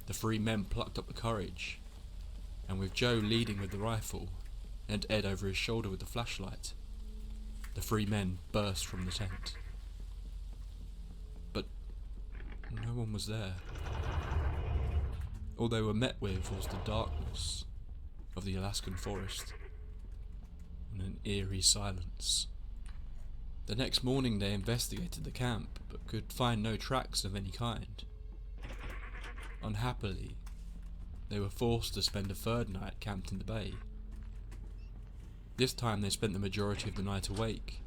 The three men plucked up the courage, and with Joe leading with the rifle and Ed over his shoulder with the flashlight, the three men burst from the tent. But no one was there. All they were met with was the darkness of the Alaskan forest and an eerie silence. The next morning they investigated the camp, but could find no tracks of any kind. Unhappily, they were forced to spend a third night camped in the bay. This time they spent the majority of the night awake,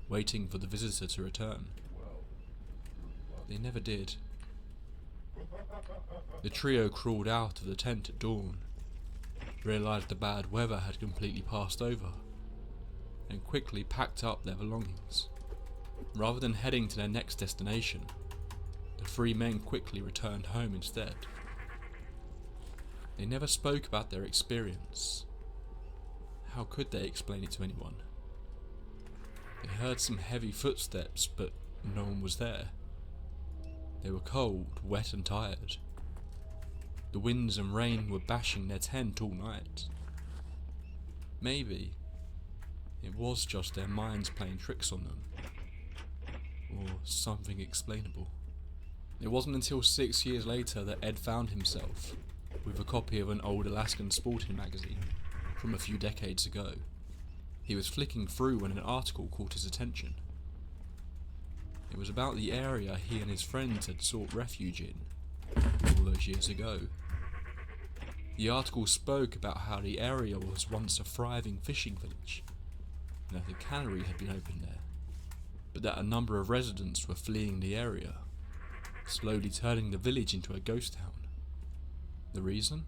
waiting for the visitor to return. They never did. The trio crawled out of the tent at dawn, realised the bad weather had completely passed over, and quickly packed up their belongings. Rather than heading to their next destination, the three men quickly returned home instead. They never spoke about their experience. How could they explain it to anyone? They heard some heavy footsteps, but no one was there. They were cold, wet and tired. The winds and rain were bashing their tent all night. Maybe it was just their minds playing tricks on them, or something explainable. It wasn't until 6 years later that Ed found himself with a copy of an old Alaskan sporting magazine from a few decades ago. He was flicking through when an article caught his attention. It was about the area he and his friends had sought refuge in all those years ago. The article spoke about how the area was once a thriving fishing village, and that a cannery had been opened there, but that a number of residents were fleeing the area, slowly turning the village into a ghost town. The reason?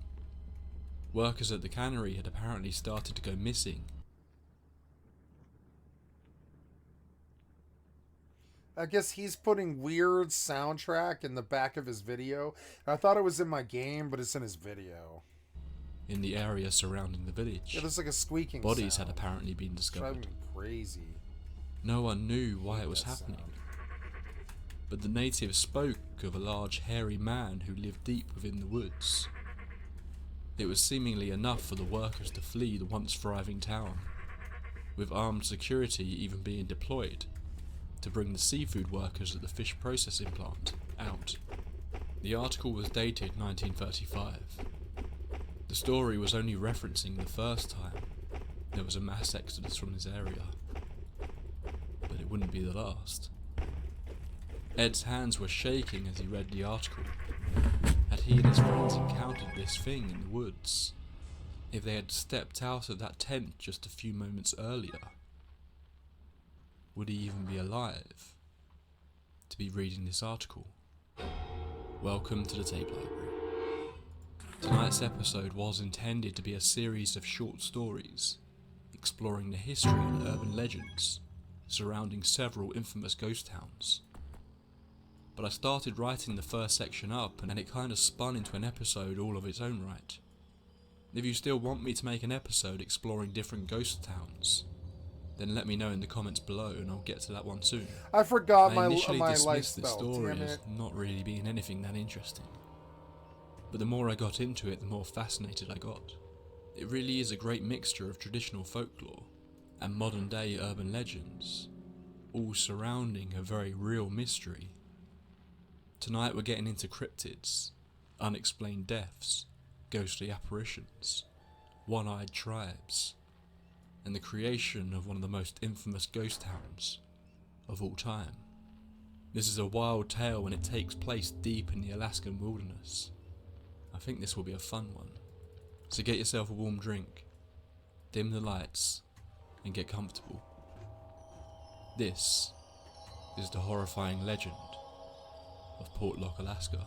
Workers at the cannery had apparently started to go missing. I guess he's putting weird soundtrack in the back of his video. I thought it was in my game, but it's in his video. In the area surrounding the village, Yeah, there's like a squeaking bodies sound. had apparently been It's discovered. driving me crazy. No one knew why it was that happening, sound. but the natives spoke of a large hairy man who lived deep within the woods. It was seemingly enough for the workers to flee the once thriving town, with armed security even being deployed to bring the seafood workers at the fish processing plant out. The article was dated 1935. The story was only referencing the first time there was a mass exodus from this area, but it wouldn't be the last. Ed's hands were shaking as he read the article. Had he and his friends encountered this thing in the woods? If they had stepped out of that tent just a few moments earlier? Would he even be alive to be reading this article? Welcome to the Tape Library. Tonight's episode was intended to be a series of short stories exploring the history and urban legends surrounding several infamous ghost towns. But I started writing the first section up and it kind of spun into an episode all of its own right. If you still want me to make an episode exploring different ghost towns, then let me know in the comments below and I'll get to that one soon. I forgot I my initially life dismissed this spell. story Damn as it. not really being anything that interesting. But the more I got into it, the more fascinated I got. It really is a great mixture of traditional folklore and modern day urban legends, all surrounding a very real mystery. Tonight we're getting into cryptids, unexplained deaths, ghostly apparitions, one-eyed tribes, and the creation of one of the most infamous ghost towns of all time. This is a wild tale and it takes place deep in the Alaskan wilderness. I think this will be a fun one. So get yourself a warm drink, dim the lights, and get comfortable. This is the horrifying legend of Portlock, Alaska.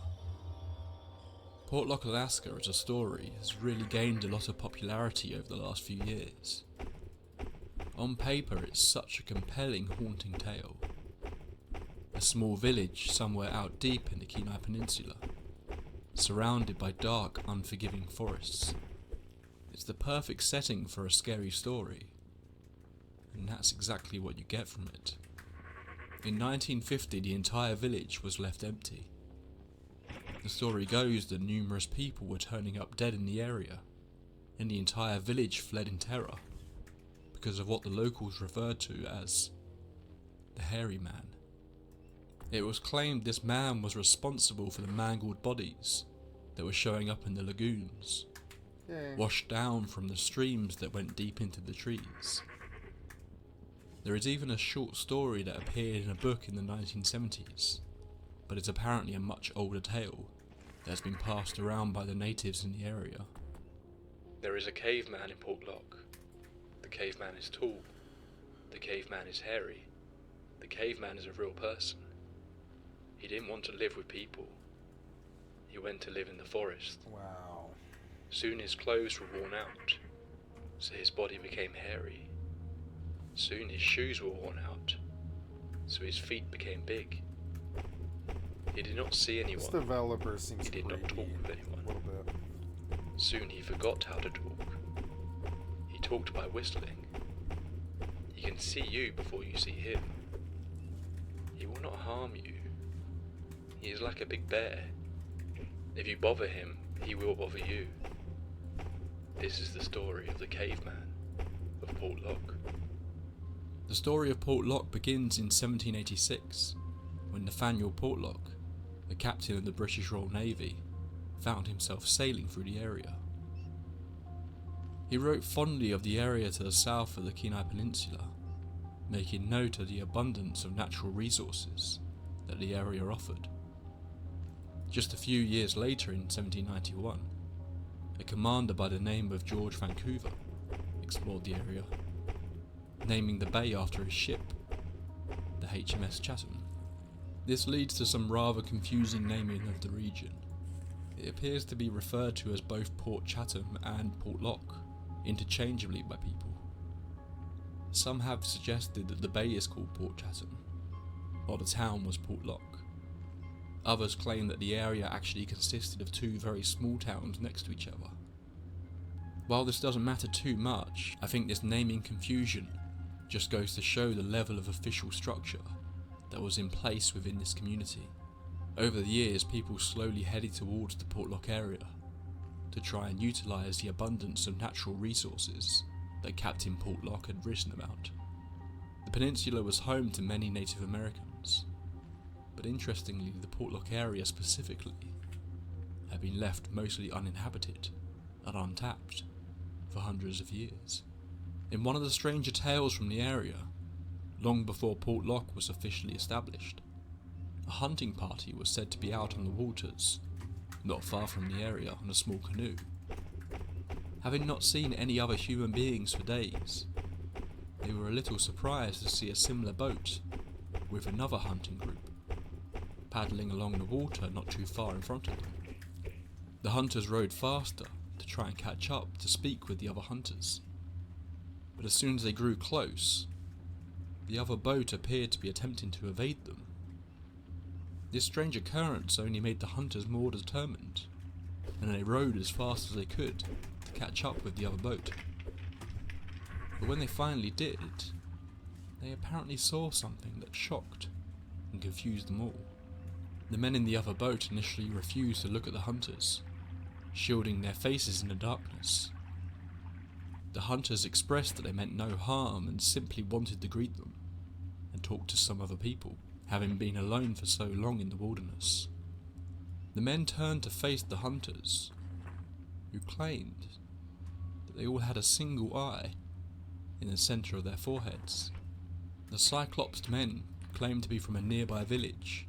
Portlock, Alaska as a story has really gained a lot of popularity over the last few years. On paper it's such a compelling, haunting tale. A small village somewhere out deep in the Kenai Peninsula, surrounded by dark, unforgiving forests. It's the perfect setting for a scary story, and that's exactly what you get from it. In 1950, the entire village was left empty. The story goes that numerous people were turning up dead in the area, and the entire village fled in terror because of what the locals referred to as the hairy man. It was claimed this man was responsible for the mangled bodies that were showing up in the lagoons, washed down from the streams that went deep into the trees. There is even a short story that appeared in a book in the 1970s, but it's apparently a much older tale that has been passed around by the natives in the area. There is a caveman in Portlock. The caveman is tall. The caveman is hairy. The caveman is a real person. He didn't want to live with people. He went to live in the forest. Wow. Soon his clothes were worn out, so his body became hairy. Soon his shoes were worn out, so his feet became big. He did not see anyone. This developer seems He did not talk with anyone. A little bit. Soon he forgot how to talk. He talked by whistling. He can see you before you see him. He will not harm you. He is like a big bear. If you bother him, he will bother you. This is the story of the caveman of Portlock. The story of Portlock begins in 1786, when Nathaniel Portlock, the captain of the British Royal Navy, found himself sailing through the area. He wrote fondly of the area to the south of the Kenai Peninsula, making note of the abundance of natural resources that the area offered. Just a few years later, in 1791, a commander by the name of George Vancouver explored the area, naming the bay after his ship, the HMS Chatham. This leads to some rather confusing naming of the region. It appears to be referred to as both Port Chatham and Portlock, interchangeably by people. Some have suggested that the bay is called Port Chatham, while the town was Portlock. Others claim that the area actually consisted of two very small towns next to each other. While this doesn't matter too much, I think this naming confusion just goes to show the level of official structure that was in place within this community. Over the years, people slowly headed towards the Portlock area to try and utilise the abundance of natural resources that Captain Portlock had written about. The peninsula was home to many Native Americans, but interestingly, the Portlock area specifically had been left mostly uninhabited and untapped for hundreds of years. In one of the stranger tales from the area, long before Portlock was officially established, a hunting party was said to be out on the waters, not far from the area, on a small canoe. Having not seen any other human beings for days, they were a little surprised to see a similar boat with another hunting group paddling along the water not too far in front of them. The hunters rowed faster to try and catch up to speak with the other hunters, but as soon as they grew close, the other boat appeared to be attempting to evade them. This strange occurrence only made the hunters more determined, and they rowed as fast as they could to catch up with the other boat. But when they finally did, they apparently saw something that shocked and confused them all. The men in the other boat initially refused to look at the hunters, shielding their faces in the darkness. The hunters expressed that they meant no harm and simply wanted to greet them and talk to some other people, having been alone for so long in the wilderness. The men turned to face the hunters, who claimed that they all had a single eye in the centre of their foreheads. The Cyclops men claimed to be from a nearby village,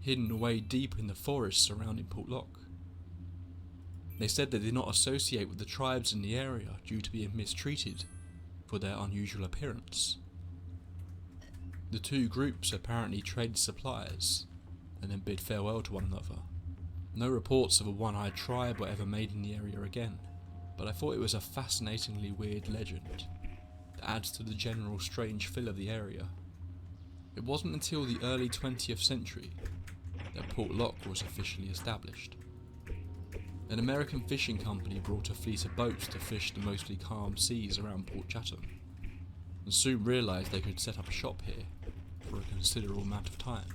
hidden away deep in the forest surrounding Portlock. They said they did not associate with the tribes in the area due to being mistreated for their unusual appearance. The two groups apparently traded supplies and then bid farewell to one another. No reports of a one-eyed tribe were ever made in the area again, but I thought it was a fascinatingly weird legend that adds to the general strange feel of the area. It wasn't until the early 20th century that Portlock was officially established. An American fishing company brought a fleet of boats to fish the mostly calm seas around Port Chatham, and soon realised they could set up shop here for a considerable amount of time.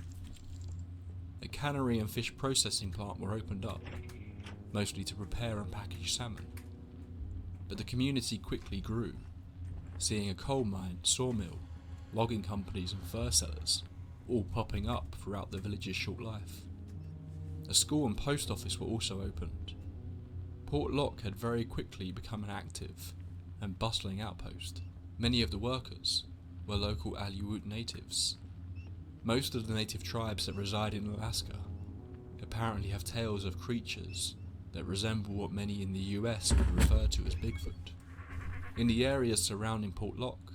A cannery and fish processing plant were opened up, mostly to prepare and package salmon. But the community quickly grew, seeing a coal mine, sawmill, logging companies and fur sellers all popping up throughout the village's short life. A school and post office were also opened. Port Lock had very quickly become an active and bustling outpost. Many of the workers were local Aleut natives. Most of the native tribes that reside in Alaska apparently have tales of creatures that resemble what many in the US would refer to as Bigfoot. In the areas surrounding Port Lock,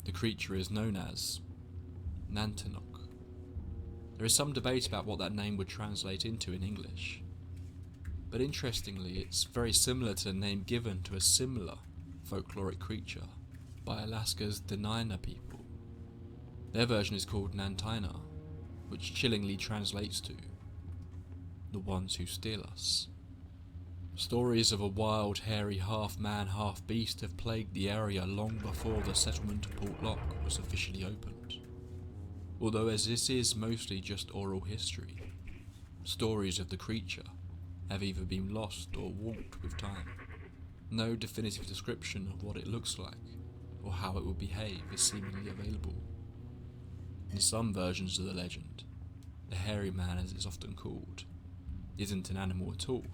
the creature is known as Nantinaq. There is some debate about what that name would translate into in English, but interestingly it's very similar to the name given to a similar folkloric creature by Alaska's Dena'ina people. Their version is called Nantina, which chillingly translates to the ones who steal us. Stories of a wild, hairy half-man, half-beast have plagued the area long before the settlement of Port Lock was officially opened. Although as this is mostly just oral history, stories of the creature have either been lost or warped with time. No definitive description of what it looks like or how it would behave is seemingly available. In some versions of the legend, the hairy man, as it's often called, isn't an animal at all,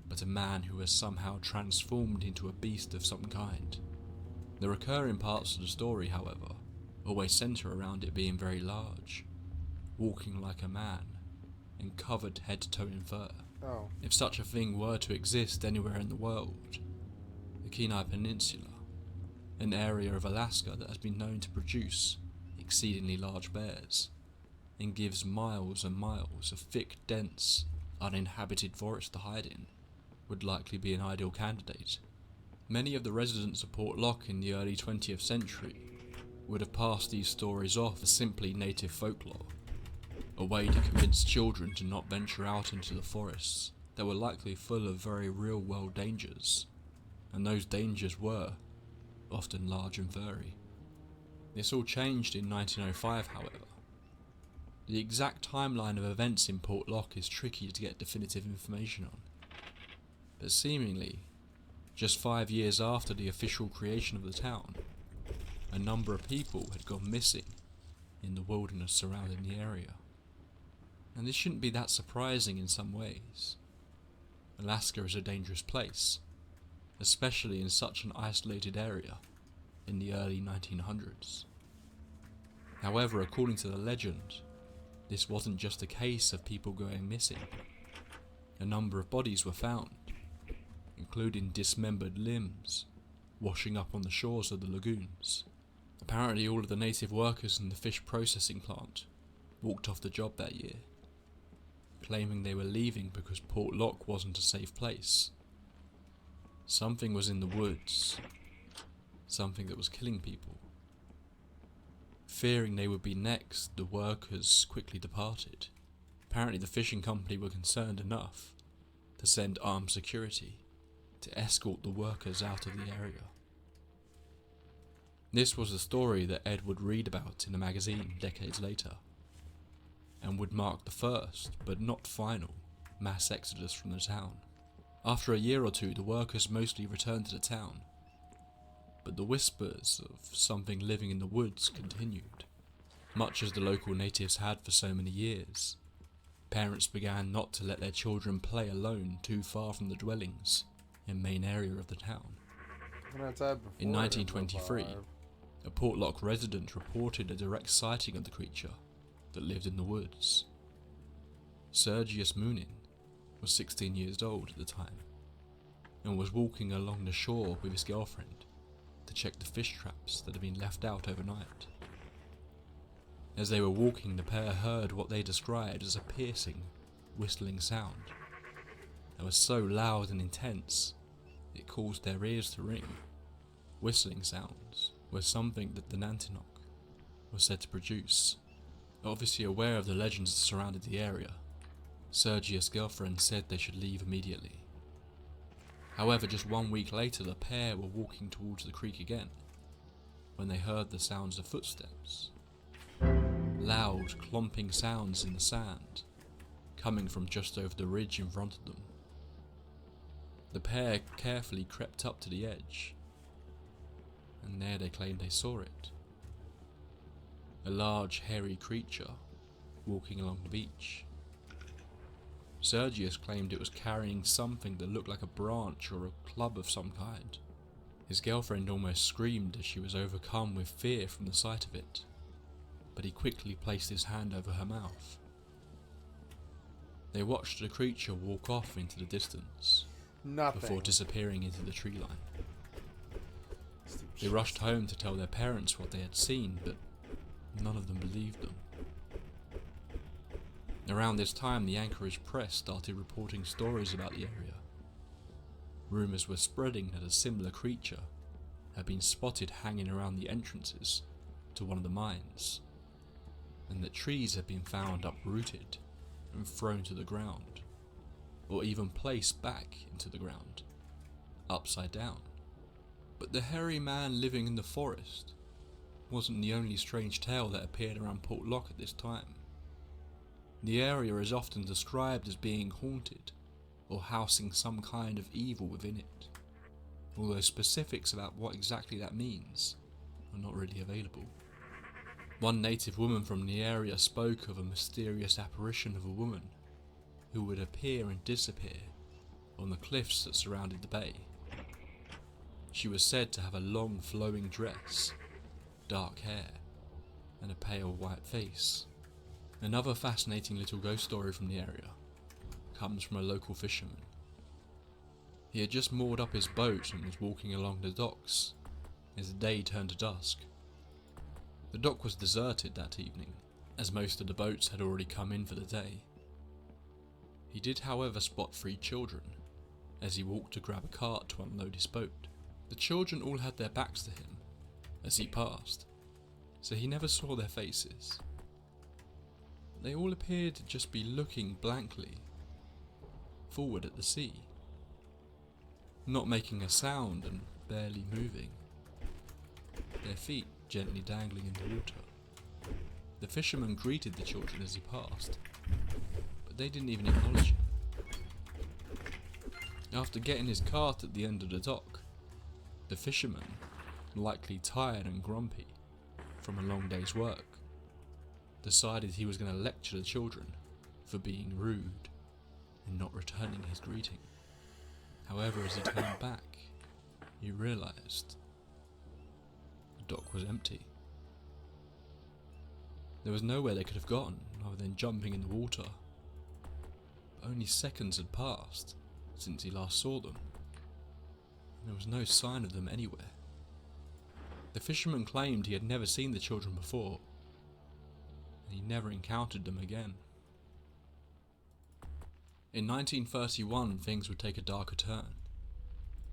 but a man who has somehow transformed into a beast of some kind. The recurring parts of the story, however, always centre around it being very large, walking like a man, and covered head to toe in fur. Oh. If such a thing were to exist anywhere in the world, the Kenai Peninsula, an area of Alaska that has been known to produce exceedingly large bears, and gives miles and miles of thick, dense, uninhabited forest to hide in, would likely be an ideal candidate. Many of the residents of Port Lock in the early 20th century would have passed these stories off as simply native folklore, a way to convince children to not venture out into the forests that were likely full of very real-world dangers, and those dangers were often large and furry. This all changed in 1905, however. The exact timeline of events in Port Lock is tricky to get definitive information on, but seemingly, just 5 years after the official creation of the town, a number of people had gone missing in the wilderness surrounding the area. And this shouldn't be that surprising in some ways. Alaska is a dangerous place, especially in such an isolated area in the early 1900s. However, according to the legend, this wasn't just a case of people going missing. A number of bodies were found, including dismembered limbs, washing up on the shores of the lagoons. Apparently all of the native workers in the fish processing plant walked off the job that year, claiming they were leaving because Port Lock wasn't a safe place. Something was in the woods, something that was killing people. Fearing they would be next, the workers quickly departed. Apparently the fishing company were concerned enough to send armed security to escort the workers out of the area. This was the story that Ed would read about in a magazine decades later, and would mark the first, but not final, mass exodus from the town. After a year or two, the workers mostly returned to the town, but the whispers of something living in the woods continued. Much as the local natives had for so many years, parents began not to let their children play alone too far from the dwellings and main area of the town. In 1923, a Port Lock resident reported a direct sighting of the creature that lived in the woods. Sergius Moonin was 16 years old at the time, and was walking along the shore with his girlfriend to check the fish traps that had been left out overnight. As they were walking, the pair heard what they described as a piercing, whistling sound that was so loud and intense it caused their ears to ring. Whistling sounds were something that the Nantinaq was said to produce. Obviously aware of the legends that surrounded the area, Sergius' girlfriend said they should leave immediately. However, just 1 week later, the pair were walking towards the creek again when they heard the sounds of footsteps. loud, clomping sounds in the sand, coming from just over the ridge in front of them. The pair carefully crept up to the edge, and there they claimed they saw it. A large, hairy creature walking along the beach. Sergius claimed it was carrying something that looked like a branch or a club of some kind. His girlfriend almost screamed as she was overcome with fear from the sight of it, but he quickly placed his hand over her mouth. They watched the creature walk off into the distance, Nothing. before disappearing into the tree line. They rushed home to tell their parents what they had seen, but none of them believed them. Around this time, the Anchorage press started reporting stories about the area. Rumours were spreading that a similar creature had been spotted hanging around the entrances to one of the mines, and that trees had been found uprooted and thrown to the ground, or even placed back into the ground, upside down. But the hairy man living in the forest wasn't the only strange tale that appeared around Port Lock at this time. The area is often described as being haunted, or housing some kind of evil within it, although specifics about what exactly that means are not really available. One native woman from the area spoke of a mysterious apparition of a woman who would appear and disappear on the cliffs that surrounded the bay. She was said to have a long flowing dress, dark hair, and a pale white face. Another fascinating little ghost story from the area comes from a local fisherman. He had just moored up his boat and was walking along the docks as the day turned to dusk. The dock was deserted that evening, as most of the boats had already come in for the day. He did, however, spot 3 children as he walked to grab a cart to unload his boat. The children all had their backs to him as he passed, so he never saw their faces. They all appeared to just be looking blankly forward at the sea, not making a sound and barely moving, their feet gently dangling in the water. The fisherman greeted the children as he passed, but they didn't even acknowledge him. After getting his cart at the end of the dock, the fisherman, likely tired and grumpy from a long day's work, decided he was going to lecture the children for being rude and not returning his greeting. However, as he turned back, he realised the dock was empty. There was nowhere they could have gone other than jumping in the water. But only seconds had passed since he last saw them, and there was no sign of them anywhere. The fisherman claimed he had never seen the children before, and he never encountered them again. In 1931, things would take a darker turn,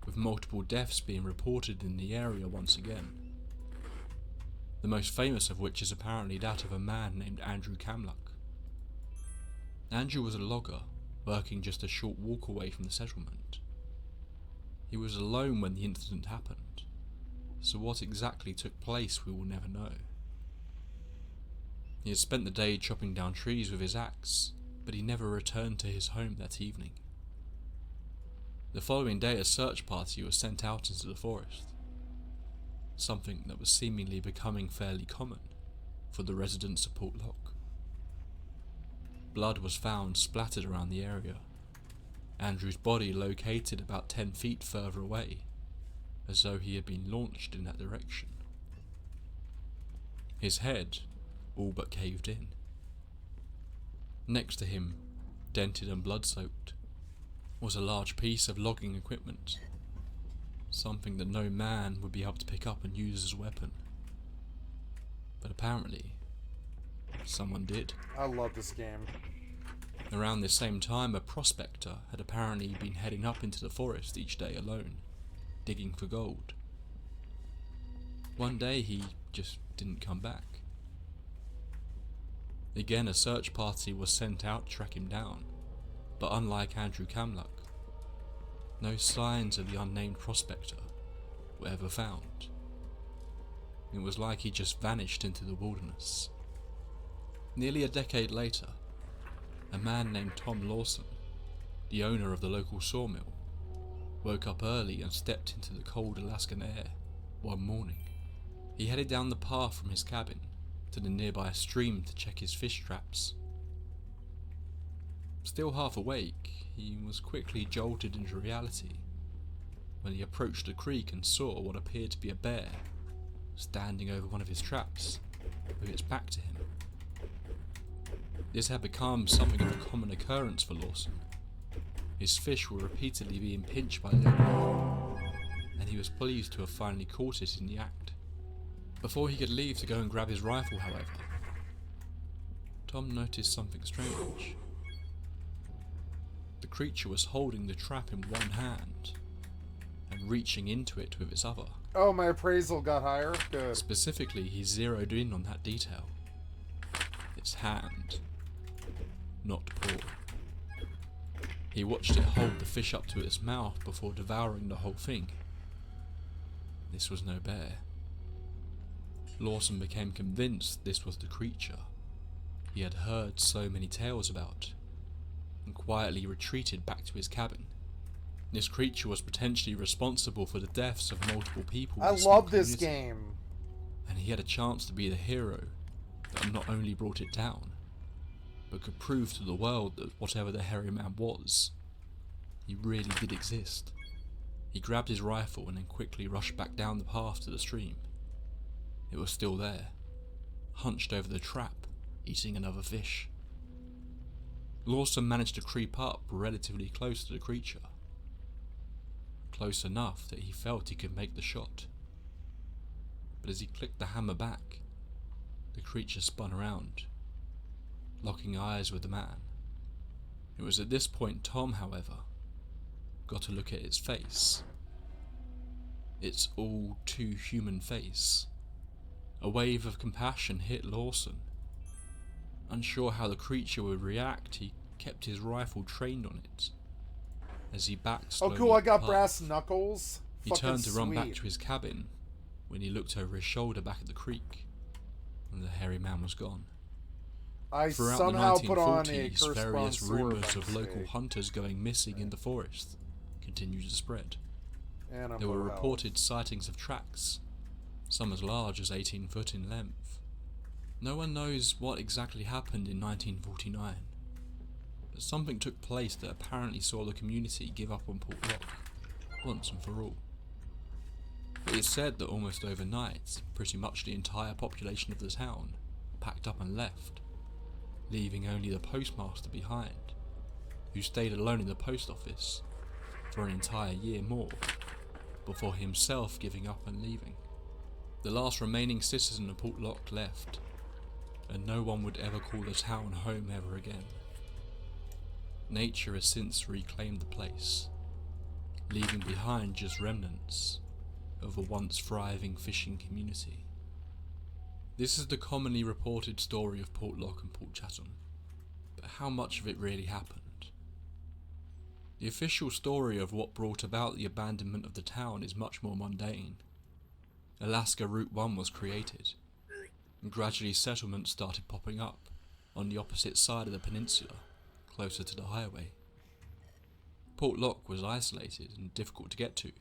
with multiple deaths being reported in the area once again. The most famous of which is apparently that of a man named Andrew Camluck. Andrew was a logger, working just a short walk away from the settlement. He was alone when the incident happened, so what exactly took place we will never know. He had spent the day chopping down trees with his axe, but he never returned to his home that evening. The following day, a search party was sent out into the forest, something that was seemingly becoming fairly common for the residents of Port Lock. Blood was found splattered around the area, Andrew's body located about 10 feet further away, as though he had been launched in that direction. His head all but caved in. Next to him, dented and blood-soaked, was a large piece of logging equipment, something that no man would be able to pick up and use as a weapon. But apparently, someone did. I love this game. Around this same time, a prospector had apparently been heading up into the forest each day alone, digging for gold. One day he just didn't come back. Again, a search party was sent out to track him down, but unlike Andrew Camluck, no signs of the unnamed prospector were ever found. It was like he just vanished into the wilderness. Nearly a decade later, a man named Tom Lawson, the owner of the local sawmill, woke up early and stepped into the cold Alaskan air one morning. He headed down the path from his cabin to the nearby stream to check his fish traps. Still half awake, he was quickly jolted into reality when he approached a creek and saw what appeared to be a bear standing over one of his traps with its back to him. This had become something of a common occurrence for Lawson. His fish were repeatedly being pinched by the owner, and he was pleased to have finally caught it in the act. Before he could leave to go and grab his rifle, however, Tom noticed something strange. The creature was holding the trap in one hand and reaching into it with its other. Oh, my appraisal got higher? Good. Specifically, he zeroed in on that detail. Its hand, not paw. He watched it hold the fish up to its mouth before devouring the whole thing. This was no bear. Lawson became convinced this was the creature he had heard so many tales about, and quietly retreated back to his cabin. This creature was potentially responsible for the deaths of multiple people. I love this game. And he had a chance to be the hero that not only brought it down, but could prove to the world that whatever the hairy man was, he really did exist. He grabbed his rifle and then quickly rushed back down the path to the stream. It was still there, hunched over the trap, eating another fish. Lawson managed to creep up relatively close to the creature. Close enough that he felt he could make the shot. But as he clicked the hammer back, the creature spun around, locking eyes with the man. It was at this point Tom, however, got a look at its face. Its all too human face. A wave of compassion hit Lawson. Unsure how the creature would react, he kept his rifle trained on it. As he backed slowly. Oh cool, I got apart, brass knuckles. He Fucking turned to run back sweet. to his cabin when he looked over his shoulder back at the creek, and the hairy man was gone. I Throughout somehow the put on a 1940s, curse various sword rumours by of local mistake. hunters going missing in the forest continued to spread. And I'm There were low health. reported sightings of tracks, some as large as 18 foot in length. No one knows what exactly happened in 1949, but something took place that apparently saw the community give up on Port Rock, once and for all. It is said that almost overnight, pretty much the entire population of the town packed up and left, leaving only the postmaster behind, who stayed alone in the post office for an entire year more, before himself giving up and leaving. The last remaining citizen of Port Rock left, and no one would ever call the town home ever again. Nature has since reclaimed the place, leaving behind just remnants of a once thriving fishing community. This is the commonly reported story of Port Rock and Port Chatham, but how much of it really happened? The official story of what brought about the abandonment of the town is much more mundane. Alaska Route 1 was created, and gradually settlements started popping up on the opposite side of the peninsula, closer to the highway. Port Rock was isolated and difficult to get to,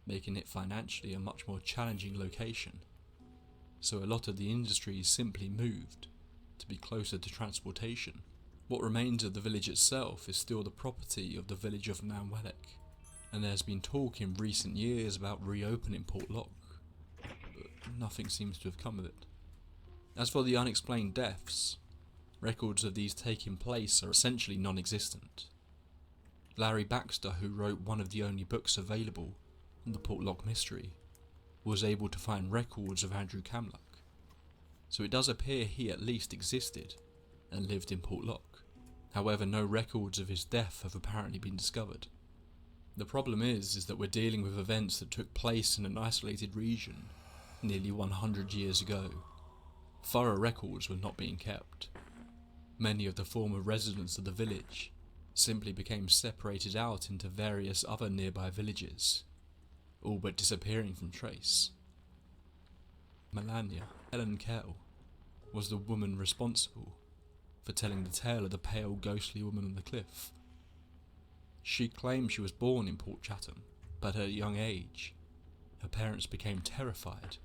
making it financially a much more challenging location, so a lot of the industries simply moved to be closer to transportation. What remains of the village itself is still the property of the village of Nanwelek, and there's been talk in recent years about reopening Port Rock, but nothing seems to have come of it. As for the unexplained deaths, records of these taking place are essentially non-existent. Larry Baxter, who wrote one of the only books available on the Port Rock mystery, was able to find records of Andrew Camlock, so it does appear he at least existed and lived in Port Rock. However, no records of his death have apparently been discovered. The problem is that we're dealing with events that took place in an isolated region nearly 100 years ago. Thorough records were not being kept. Many of the former residents of the village simply became separated out into various other nearby villages, all but disappearing from trace. Melania, Helen Kell, was the woman responsible for telling the tale of the pale, ghostly woman on the cliff. She claimed she was born in Port Chatham, but at a young age, her parents became terrified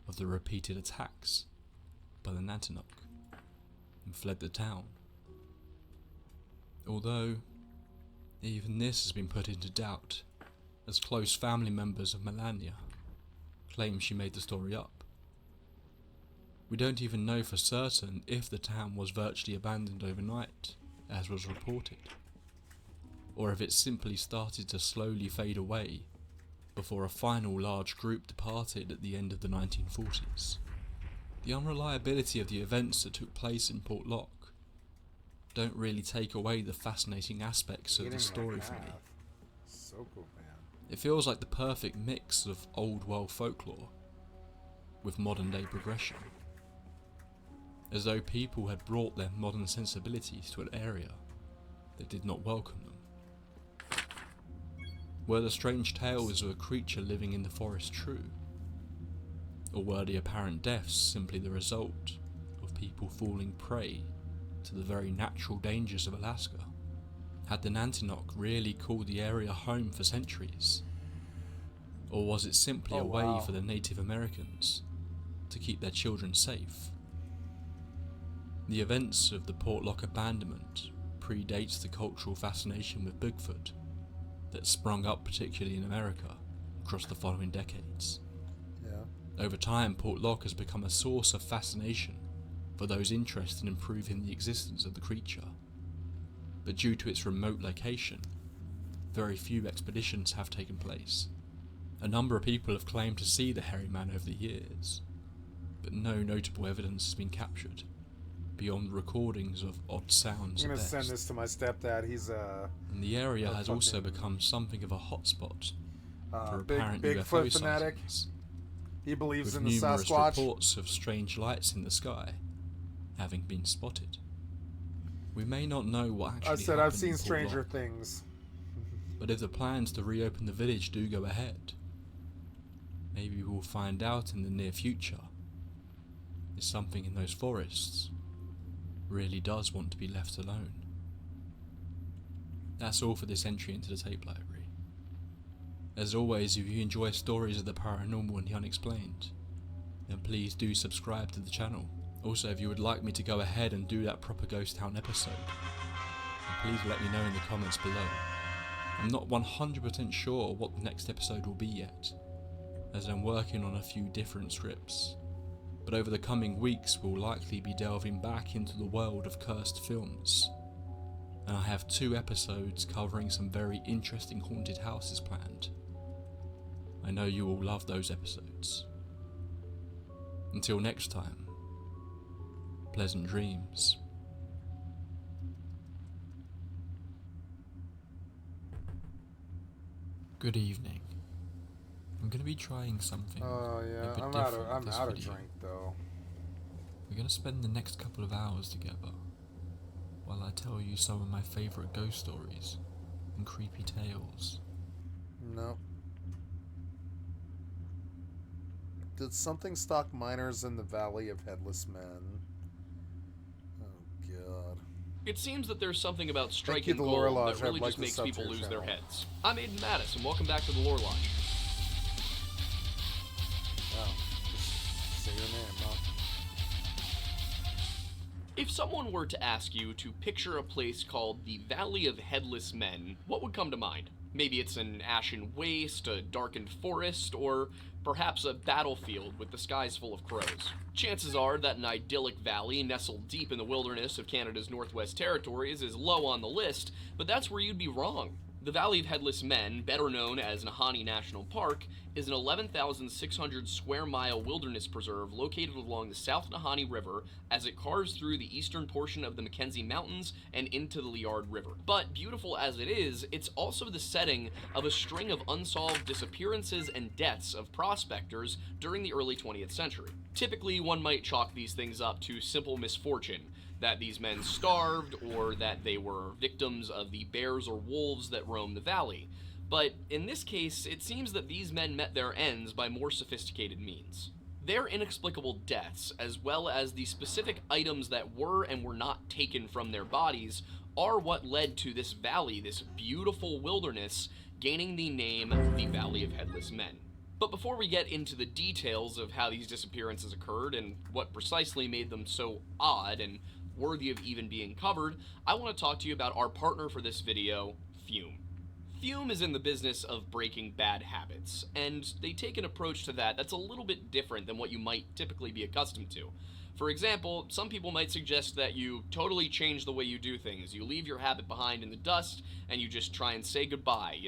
of the repeated attacks by the Nantinaq and fled the town. Although, even this has been put into doubt, as close family members of Melania claim she made the story up. We don't even know for certain if the town was virtually abandoned overnight, as was reported, or if it simply started to slowly fade away before a final large group departed at the end of the 1940s. The unreliability of the events that took place in Portlock don't really take away the fascinating aspects of the story for me. So cool, man. It feels like the perfect mix of old world folklore with modern day progression, as though people had brought their modern sensibilities to an area that did not welcome them. Were the strange tales of a creature living in the forest true? Or were the apparent deaths simply the result of people falling prey to the very natural dangers of Alaska? Had the Nantinaq really called the area home for centuries? Or was it simply a way for the Native Americans to keep their children safe? The events of the Portlock abandonment predates the cultural fascination with Bigfoot that sprung up particularly in America across the following decades. Yeah. Over time, Portlock has become a source of fascination for those interested in proving the existence of the creature. But due to its remote location, very few expeditions have taken place. A number of people have claimed to see the hairy man over the years, but no notable evidence has been captured, beyond recordings of odd sounds. I'm gonna at best. send this to my stepdad. He's And the area has also become something of a hotspot for big apparent Bigfoot UFO fanatic. sightings, He believes with in the numerous Sasquatch. reports of strange lights in the sky having been spotted. We may not know what actually I said happened I've seen in stranger Portlock, things. but if the plans to reopen the village do go ahead, maybe we'll find out in the near future if something in those forests really does want to be left alone. That's all for this entry into the tape library. As always, if you enjoy stories of the paranormal and the unexplained, then please do subscribe to the channel. Also, if you would like me to go ahead and do that proper Ghost Town episode, then please let me know in the comments below. I'm not 100% sure what the next episode will be yet, as I'm working on a few different scripts, but over the coming weeks we'll likely be delving back into the world of cursed films, and I have 2 episodes covering some very interesting haunted houses planned. I know you will love those episodes. Until next time, pleasant dreams. Good evening. I'm going to be trying something Oh a yeah, bit I'm different this out of video. drink though. We're going to spend the next couple of hours together while I tell you some of my favourite ghost stories and creepy tales. Nope. Did something stalk miners in the Valley of Headless Men? Oh god. It seems that there's something about Thank you, striking the gold Lore Lodge. that really I'd like just to makes sub to people your lose their channel. heads. I'm Aiden Mattis, and welcome back to the Lore Lodge. Wow. Just say your name, huh? If someone were to ask you to picture a place called the Valley of Headless Men, what would come to mind? Maybe it's an ashen waste, a darkened forest, or perhaps a battlefield with the skies full of crows. Chances are that an idyllic valley nestled deep in the wilderness of Canada's Northwest Territories is low on the list, but that's where you'd be wrong. The Valley of Headless Men, better known as Nahanni National Park, is an 11,600 square mile wilderness preserve located along the South Nahanni River as it carves through the eastern portion of the Mackenzie Mountains and into the Liard River. But beautiful as it is, it's also the setting of a string of unsolved disappearances and deaths of prospectors during the early 20th century. Typically, one might chalk these things up to simple misfortune, that these men starved or that they were victims of the bears or wolves that roam the valley. But in this case, it seems that these men met their ends by more sophisticated means. Their inexplicable deaths, as well as the specific items that were and were not taken from their bodies, are what led to this valley, this beautiful wilderness, gaining the name the Valley of Headless Men. But before we get into the details of how these disappearances occurred and what precisely made them so odd and worthy of even being covered, I want to talk to you about our partner for this video, Fume. Fume is in the business of breaking bad habits, and they take an approach to that that's a little bit different than what you might typically be accustomed to. For example, some people might suggest that you totally change the way you do things. You leave your habit behind in the dust, and you just try and say goodbye,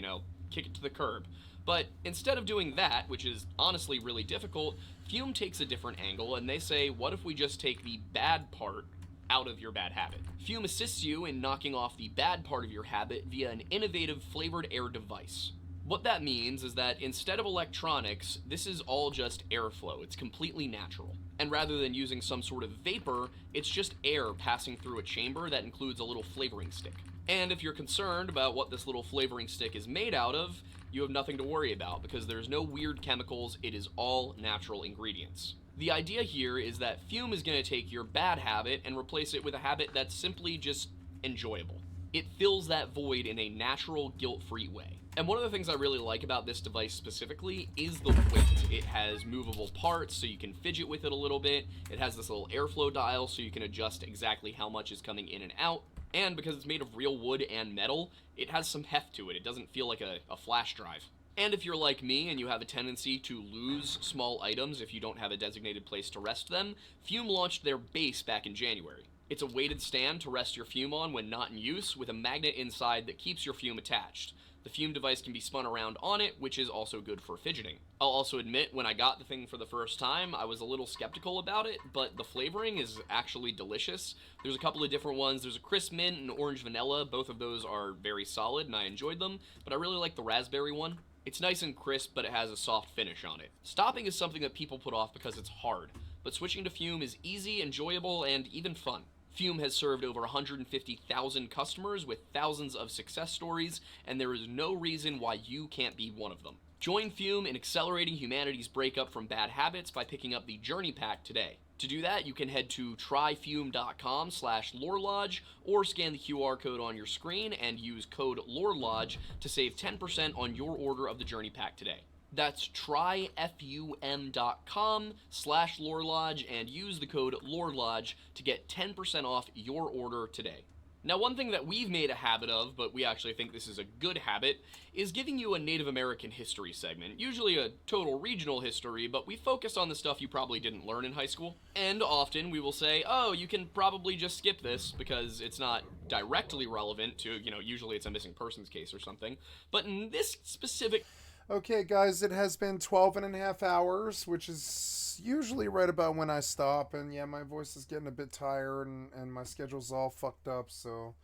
kick it to the curb. But instead of doing that, which is honestly really difficult, Fume takes a different angle, and they say, what if we just take the bad part out of your bad habit? Fume assists you in knocking off the bad part of your habit via an innovative flavored air device. What that means is that instead of electronics, this is all just airflow. It's completely natural. And rather than using some sort of vapor, it's just air passing through a chamber that includes a little flavoring stick. And if you're concerned about what this little flavoring stick is made out of, you have nothing to worry about because there's no weird chemicals, it is all natural ingredients. The idea here is that Fume is going to take your bad habit and replace it with a habit that's simply just enjoyable. It fills that void in a natural, guilt-free way. And one of the things I really like about this device specifically is the weight. It has movable parts so you can fidget with it a little bit. It has this little airflow dial so you can adjust exactly how much is coming in and out. And because it's made of real wood and metal, it has some heft to it. It doesn't feel like a flash drive. And if you're like me and you have a tendency to lose small items if you don't have a designated place to rest them, Fume launched their base back in January. It's a weighted stand to rest your Fume on when not in use, with a magnet inside that keeps your Fume attached. The Fume device can be spun around on it, which is also good for fidgeting. I'll also admit, when I got the thing for the first time, I was a little skeptical about it, but the flavoring is actually delicious. There's a couple of different ones. There's a crisp mint and orange vanilla. Both of those are very solid, and I enjoyed them, but I really like the raspberry one. It's nice and crisp, but it has a soft finish on it. Stopping is something that people put off because it's hard, but switching to Fume is easy, enjoyable, and even fun. Fume has served over 150,000 customers with thousands of success stories, and there is no reason why you can't be one of them. Join Fume in accelerating humanity's breakup from bad habits by picking up the Journey Pack today. To do that, you can head to tryfume.com/lorelodge or scan the QR code on your screen and use code LORELODGE to save 10% on your order of the Journey Pack today. That's tryfum.com/lorelodge and use the code LORELODGE to get 10% off your order today. Now, one thing that we've made a habit of, but we actually think this is a good habit, is giving you a Native American history segment. Usually a total regional history, but we focus on the stuff you probably didn't learn in high school. And often we will say, oh, you can probably just skip this because it's not directly relevant to, usually it's a missing persons case or something. But in this specific... Okay, guys, it has been 12 and a half hours, which is usually right about when I stop. And yeah, my voice is getting a bit tired and my schedule's all fucked up. So,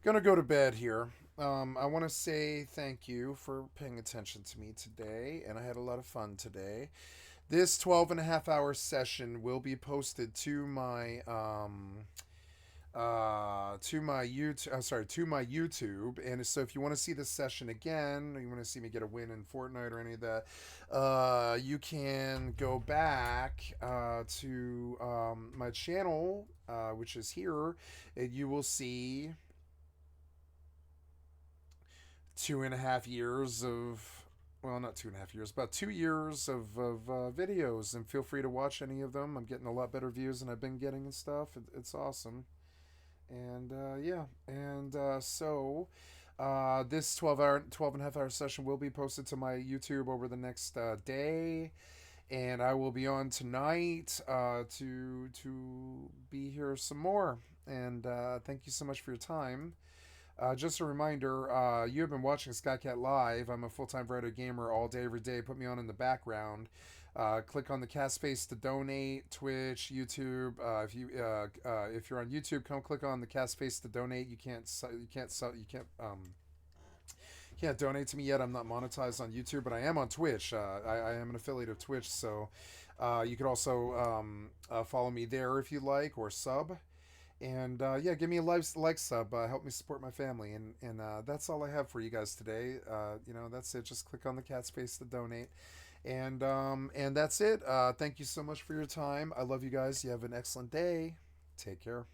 gonna go to bed here. I want to say thank you for paying attention to me today. And I had a lot of fun today. This 12 and a half hour session will be posted to my... to my YouTube, and so if you want to see this session again, or you want to see me get a win in Fortnite or any of that, you can go back to my channel, which is here, and you will see 2.5 years of, well, not 2.5 years, about 2 years of videos, and feel free to watch any of them. I'm getting a lot better views than I've been getting and stuff. It's awesome. And so this 12 and a half hour session will be posted to my YouTube over the next day, and I will be on tonight to be here some more. And thank you so much for your time. Just a reminder, you have been watching skycat.live. I'm a full-time writer gamer all day, every day. Put me on in the background. Click on the cast space to donate. Twitch, YouTube. If you're on YouTube, come click on the cast space to donate. You can't donate to me yet. I'm not monetized on YouTube, but I am on Twitch. I am an affiliate of Twitch, so you could also follow me there if you like, or sub. And yeah, give me a like sub. Help me support my family. And that's all I have for you guys today. That's it. Just click on the cat space to donate. And that's it. Thank you so much for your time. I love you guys. You have an excellent day. Take care.